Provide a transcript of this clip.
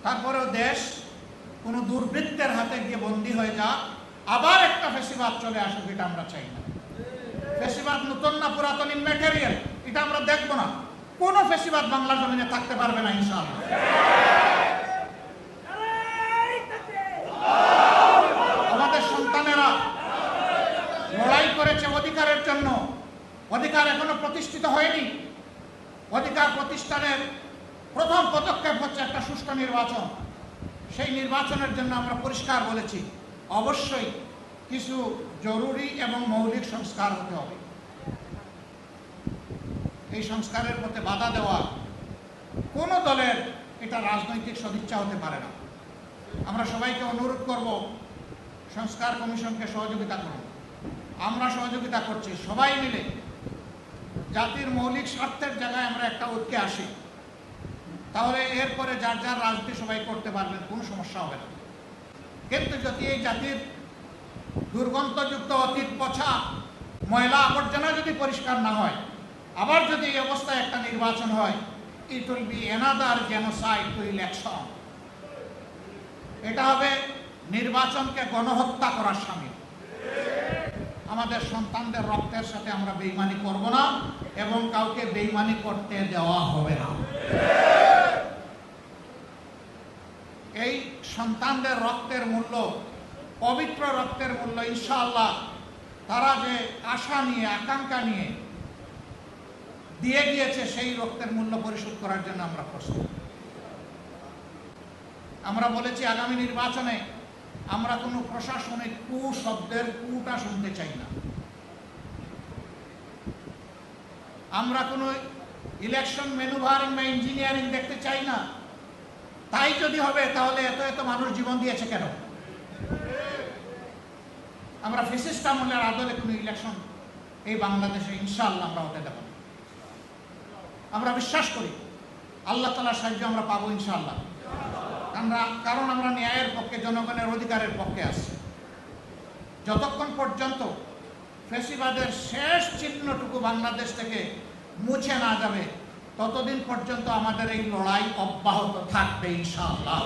তারপরেও দেশ কোনো দুর্বৃত্তের হাতে গিয়ে বন্দী হয়ে যা, আবার একটা ফেসিবাদ চলে আসুক, এটা আমরা চাই না। ফেসিবাদ নতুন না পুরাতন, ইম্যাটেরিয়াল, এটা আমরা দেখবো না। কোনো ফেসিবাদ বাংলা জমিনে থাকতে পারবে না ইনশাআল্লাহ। আমাদের সন্তানেরা লড়াই করেছে অধিকারের জন্য, অধিকার এখনো প্রতিষ্ঠিত হয়নি। অধিকার প্রতিষ্ঠানের প্রথম পদক্ষেপ হচ্ছে একটা সুষ্ঠু নির্বাচন। সেই নির্বাচনের জন্য আমরা পরিষ্কার বলেছি, অবশ্যই কিছু জরুরি এবং মৌলিক সংস্কার হতে হবে। এই সংস্কারের পথে বাধা দেওয়া কোনো দলের এটা রাজনৈতিক সদিচ্ছা হতে পারে না। আমরা সবাইকে অনুরোধ করব, সংস্কার কমিশনকে সহযোগিতা করুন। আমরা সহযোগিতা করছি, সবাই মিলে জাতির মৌলিক স্বার্থের জায়গায় আমরা একটা ঐক্যে আসি, তাহলে এরপরে যার যার রাজনীতি সবাই করতে পারবেন, কোনো সমস্যা হবে না। কিন্তু যদি এই জাতির দুর্গন্ধযুক্ত অতীত পছা ময়লা আবর্জনা যদি পরিষ্কার না হয়, আবার যদি এই অবস্থায় একটা নির্বাচন হয়, it will be another genocide two election. এটা হবে নির্বাচনকে গণহত্যা করার শামিল। আমাদের সন্তানদের রক্তের সাথে আমরা বেইমানি করব না এবং কাউকে বেইমানি করতে দেওয়া হবে না। এই সন্তানদের রক্তের মূল্য, পবিত্র রক্তের মূল্য, ইনশাআল্লাহ তারা যে আশা নিয়ে, আকাঙ্ক্ষা নিয়ে দিয়ে গিয়েছে, সেই রক্তের মূল্য পরিশোধ করার জন্য আমরা প্রস্তুত। আমরা বলেছি আগামী নির্বাচনে আমরা কোনো প্রশাসনিক কু শব্দের কুটা শুনতে চাই না। আমরা কোনো ইলেকশন ম্যানুভারিং বা ইঞ্জিনিয়ারিং দেখতে চাই না। তাই যদি হবে তাহলে এত এত মানুষ জীবন দিয়েছে কেন? আমরা ফ্যাসিস্ট আমলের আদলে কোনো ইলেকশন এই বাংলাদেশে ইনশাআল্লাহ আমরা হতে দেব না। আমরা বিশ্বাস করি আল্লাহ তাআলার সাহায্য আমরা পাবো ইনশাআল্লাহ। কারণ আমরা ন্যায়ের পক্ষে, জনগণের অধিকারের পক্ষে আছি। যতক্ষণ পর্যন্ত ফ্যাসিবাদের শেষ চিহ্নটুকু বাংলাদেশ থেকে মুছে না যাবে, ততদিন পর্যন্ত আমাদের এই লড়াই অব্যাহত থাকবে ইনশাআল্লাহ।